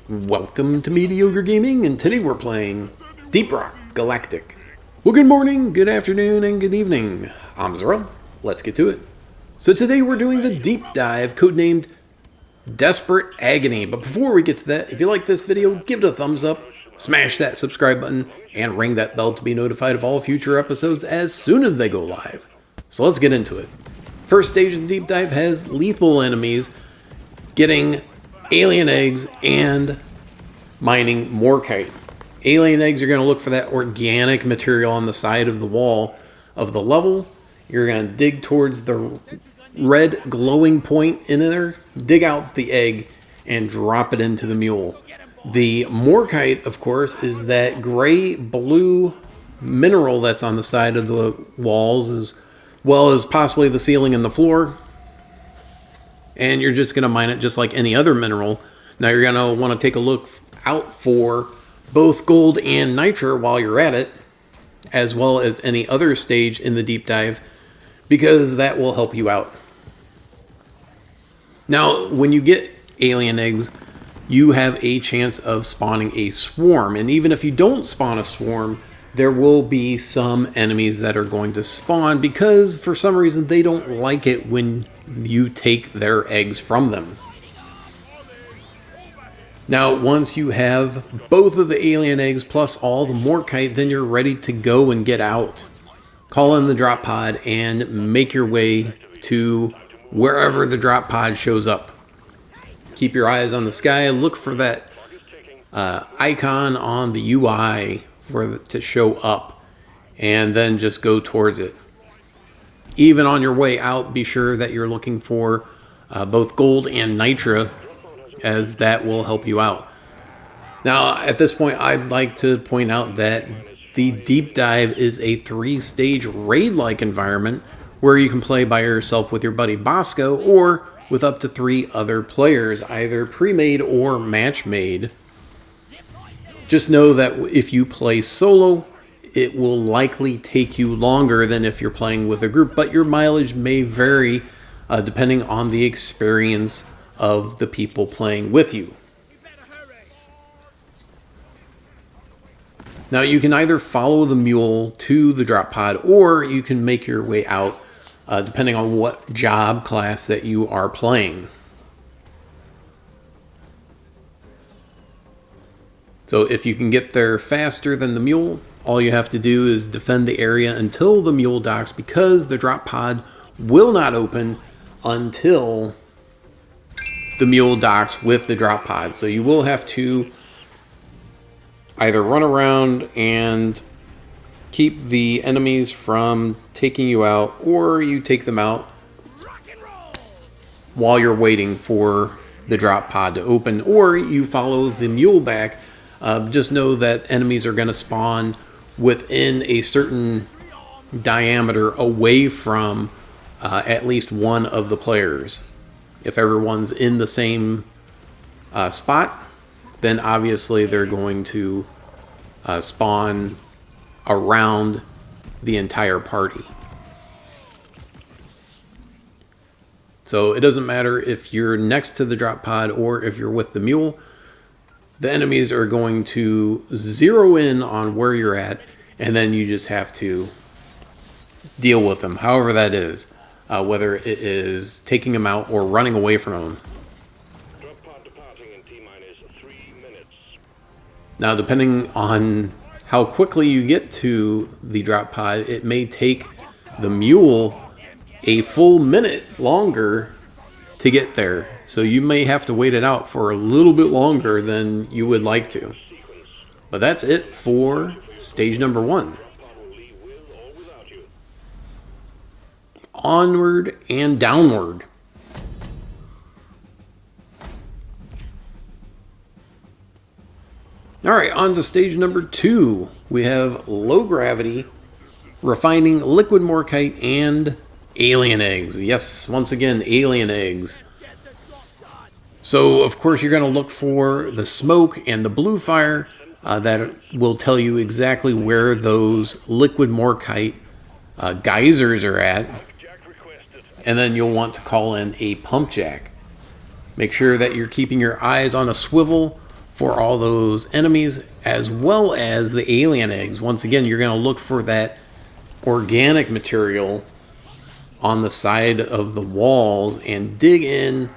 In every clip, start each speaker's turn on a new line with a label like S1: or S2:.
S1: Welcome to Mediocre Gaming, and today we're playing Deep Rock Galactic. Well, good morning, good afternoon, and good evening. I'm Zero. Let's get to it. So today we're doing the deep dive, codenamed Desperate Agony. But before we get to that, if you like this video, give it a thumbs up, smash that subscribe button, and ring that bell to be notified of all future episodes as soon as they go live. So let's get into it. First stage of the deep dive has lethal enemies, getting alien eggs, and mining morkite. Alien eggs, you're going to look for that organic material on the side of the wall of the level. You're going to dig towards the red glowing point in there, dig out the egg, and drop it into the mule. The morkite, of course, is that gray-blue mineral that's on the side of the walls, as well as possibly the ceiling and the floor. And you're just going to mine it just like any other mineral. Now you're going to want to take a look out for both gold and nitra while you're at it, as well as any other stage in the deep dive, because that will help you out. Now, when you get alien eggs, you have a chance of spawning a swarm. And even if you don't spawn a swarm, there will be some enemies that are going to spawn because for some reason they don't like it when you take their eggs from them. Now, once you have both of the alien eggs plus all the morkite, then you're ready to go and get out. Call in the drop pod and make your way to wherever the drop pod shows up. Keep your eyes on the sky. Look for that icon on the UI for it to show up, and then just go towards it. Even on your way out, be sure that you're looking for both gold and nitra, as that will help you out. Now, at this point, I'd like to point out that the deep dive is a 3-stage raid-like environment where you can play by yourself with your buddy Bosco or with up to 3 other players, either pre-made or match-made. Just know that if you play solo, it will likely take you longer than if you're playing with a group, but your mileage may vary depending on the experience of the people playing with you. Now, you can either follow the mule to the drop pod, or you can make your way out depending on what job class that you are playing. So if you can get there faster than the mule, all you have to do is defend the area until the mule docks, because the drop pod will not open until the mule docks with the drop pod. So you will have to either run around and keep the enemies from taking you out, or you take them out while you're waiting for the drop pod to open, or you follow the mule back. Just know that enemies are going to spawn within a certain diameter away from at least one of the players. If everyone's in the same spot, then obviously they're going to spawn around the entire party. So it doesn't matter if you're next to the drop pod or if you're with the mule. The enemies are going to zero in on where you're at, and then you just have to deal with them, however that is, whether it is taking them out or running away from them. Now, depending on how quickly you get to the drop pod, it may take the mule a full minute longer to get there. So you may have to wait it out for a little bit longer than you would like to. But that's it for stage number 1. Onward and downward. Alright, on to stage number 2. We have low gravity, refining liquid morkite, and alien eggs. Yes, once again, alien eggs. So, of course, you're going to look for the smoke and the blue fire that will tell you exactly where those liquid morkite geysers are at. And then you'll want to call in a pump jack. Make sure that you're keeping your eyes on a swivel for all those enemies, as well as the alien eggs. Once again, you're going to look for that organic material on the side of the walls and dig in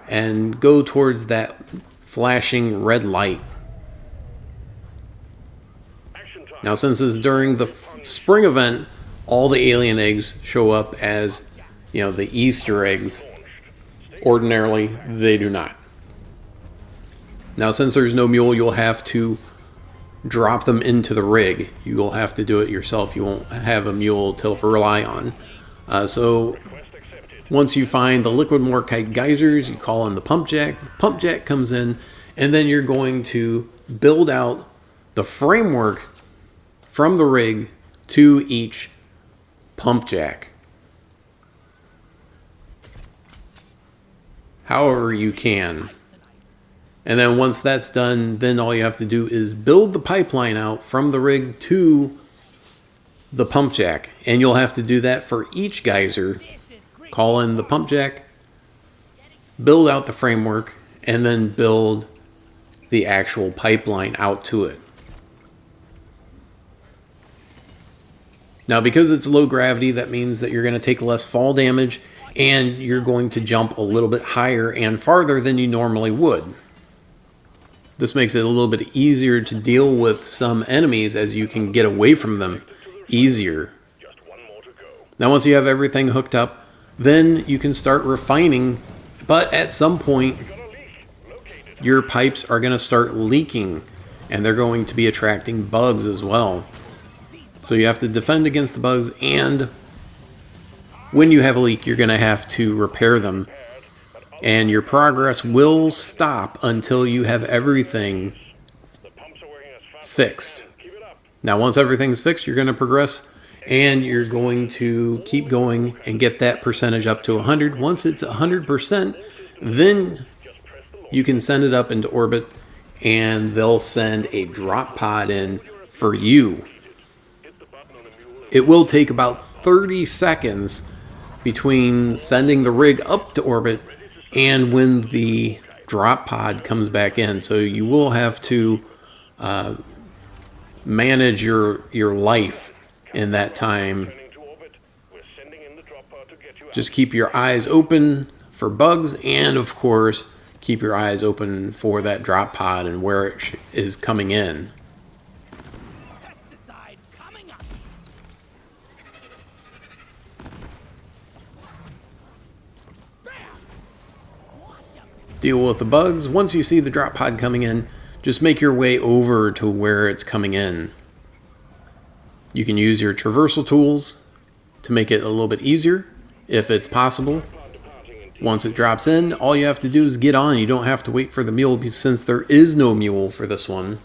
S1: and go towards that flashing red light. Now, since it's during the spring event, all the alien eggs show up as, the Easter eggs. Ordinarily, they do not. Now, since there's no mule, you'll have to drop them into the rig. You will have to do it yourself. You won't have a mule to rely on. So once you find the liquid morkite geysers, you call in the pump jack. The pump jack comes in, and then you're going to build out the framework from the rig to each pump jack. However you can. And then once that's done, then all you have to do is build the pipeline out from the rig to the pump jack. And you'll have to do that for each geyser. Call in the pump jack, build out the framework, and then build the actual pipeline out to it. Now, because it's low gravity, that means that you're going to take less fall damage, and you're going to jump a little bit higher and farther than you normally would. This makes it a little bit easier to deal with some enemies, as you can get away from them easier. Now, once you have everything hooked up, then you can start refining, but at some point your pipes are going to start leaking, and they're going to be attracting bugs as well. So you have to defend against the bugs, and when you have a leak, you're going to have to repair them. And your progress will stop until you have everything fixed. Now, once everything's fixed, you're going to progress, and you're going to keep going and get that percentage up to 100. Once it's 100%, then you can send it up into orbit, and they'll send a drop pod in for you. It will take about 30 seconds between sending the rig up to orbit and when the drop pod comes back in. So you will have to manage your life in that time. Just keep your eyes open for bugs, and of course keep your eyes open for that drop pod and where it is coming in. Deal with the bugs. Once you see the drop pod coming in, just make your way over to where it's coming in. You can use your traversal tools to make it a little bit easier, if it's possible. Once it drops in, all you have to do is get on. You don't have to wait for the mule, since there is no mule for this one.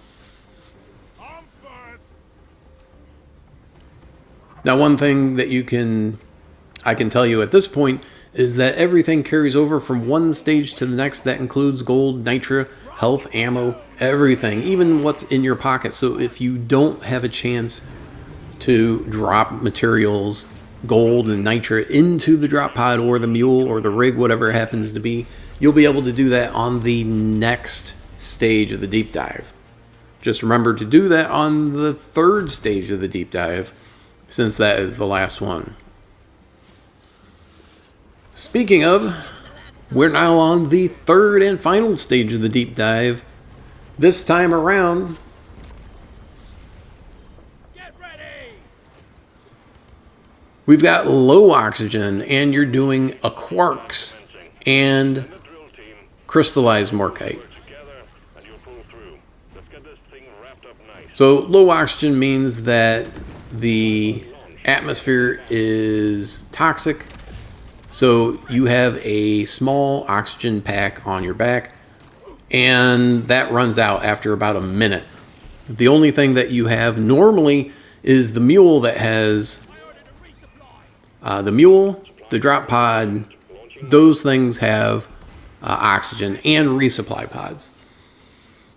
S1: Now, one thing that I can tell you at this point is that everything carries over from one stage to the next. That includes gold, nitra, health, ammo, everything, even what's in your pocket. So if you don't have a chance to drop materials, gold and nitra, into the drop pod or the mule or the rig, whatever it happens to be, you'll be able to do that on the next stage of the deep dive. Just remember to do that on the third stage of the deep dive, since that is the last one. Speaking of, we're now on the third and final stage of the deep dive. This time around, we've got low oxygen, and you're doing a quarks and crystallized morkite. So low oxygen means that the atmosphere is toxic. So you have a small oxygen pack on your back, and that runs out after about a minute. The only thing that you have normally is the mule that has the drop pod. Those things have oxygen and resupply pods.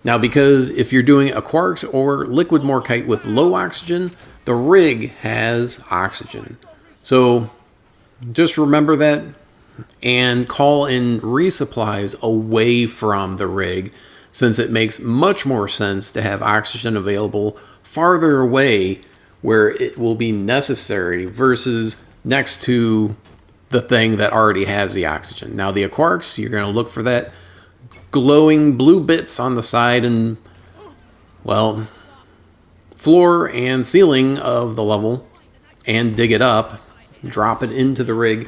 S1: Now, because if you're doing a quarks or liquid morkite with low oxygen, the rig has oxygen. So just remember that and call in resupplies away from the rig, since it makes much more sense to have oxygen available farther away where it will be necessary versus next to the thing that already has the oxygen. Now the Aquarks, you're going to look for that glowing blue bits on the side and, well, floor and ceiling of the level, and dig it up, drop it into the rig.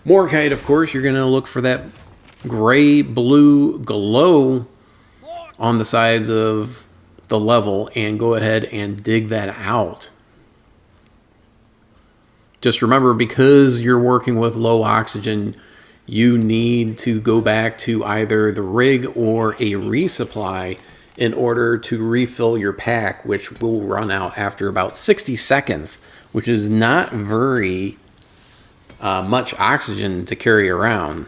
S1: Morkite, of course, you're going to look for that gray blue glow on the sides of the level and go ahead and dig that out. Just remember, because you're working with low oxygen, you need to go back to either the rig or a resupply in order to refill your pack, which will run out after about 60 seconds, which is not very much oxygen to carry around.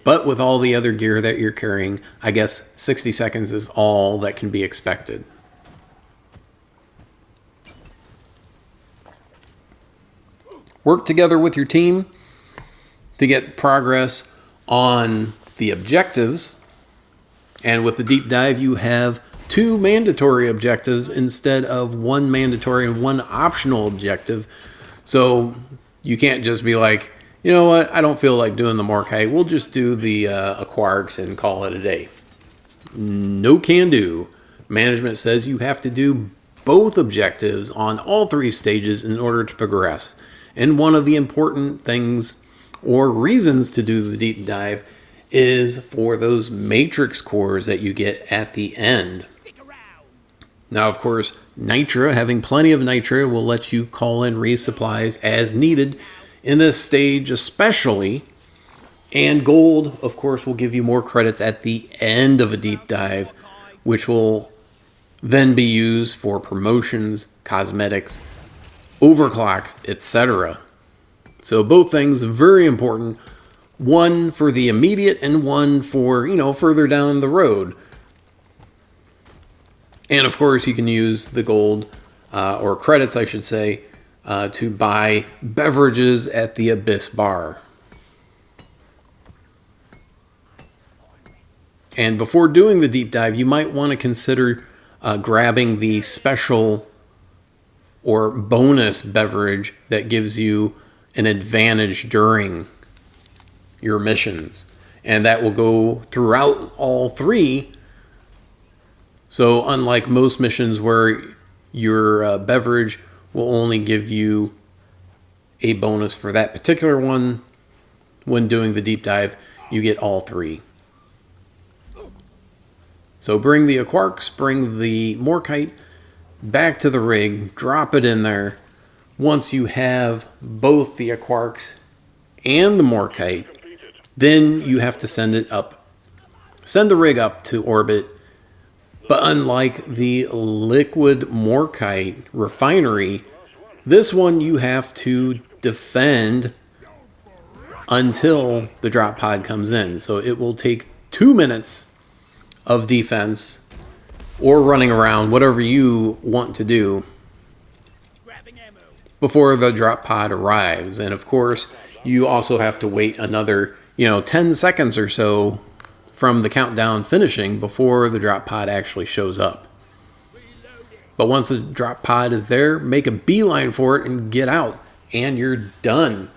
S1: But with all the other gear that you're carrying, I guess 60 seconds is all that can be expected. Work together with your team to get progress on the objectives. And with the deep dive, you have 2 mandatory objectives instead of 1 mandatory and 1 optional objective. So you can't just be like, you know what, I don't feel like doing the Morkite, we'll just do the Aquarks and call it a day. No can do. Management says you have to do both objectives on all 3 stages in order to progress. And one of the important things or reasons to do the deep dive is for those matrix cores that you get at the end. Now, of course, Nitra, having plenty of Nitra, will let you call in resupplies as needed in this stage especially. And gold, of course, will give you more credits at the end of a deep dive, which will then be used for promotions, cosmetics, overclocks, etc. So both things very important. One for the immediate and one for, further down the road. And of course, you can use the gold, or credits, I should say, to buy beverages at the Abyss Bar. And before doing the deep dive, you might want to consider grabbing the special or bonus beverage that gives you an advantage during your missions. And that will go throughout all 3. So unlike most missions where your beverage will only give you a bonus for that particular one, when doing the deep dive, you get all 3. So bring the Aquarks, bring the Morkite back to the rig, drop it in there. Once you have both the Aquarks and the Morkite, then you have to send the rig up to orbit. But unlike the liquid Morkite refinery, this one you have to defend until the drop pod comes in. So it will take 2 minutes of defense or running around, whatever you want to do, before the drop pod arrives. And of course, you also have to wait another, 10 seconds or so from the countdown finishing before the drop pod actually shows up. But once the drop pod is there, make a beeline for it and get out, and you're done.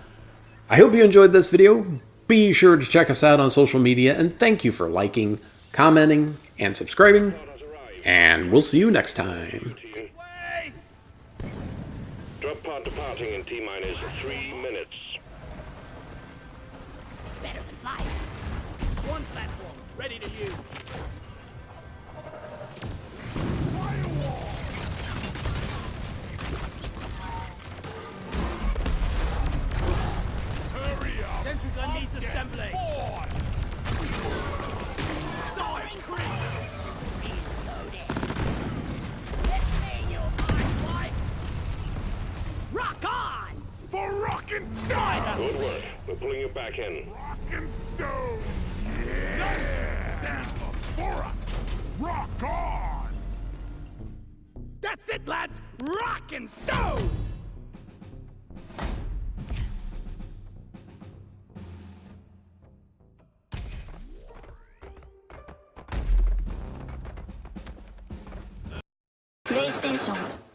S1: I hope you enjoyed this video. Be sure to check us out on social media, and thank you for liking, commenting, and subscribing. And we'll see you next time.
S2: Drop pod departing in T-minus 3 minutes.
S3: Better than 5. 1 platform, ready to use. Hurry up! Sentry gun needs assembly. Firing creep! Reloading. It's me, you hardwife! Rock on!
S4: For rock and stone!
S2: Good work. We're pulling you back in.
S4: Rock and stone! Yeah! Stand before us! Rock on!
S3: That's it, lads! Rock and stone!
S5: PlayStation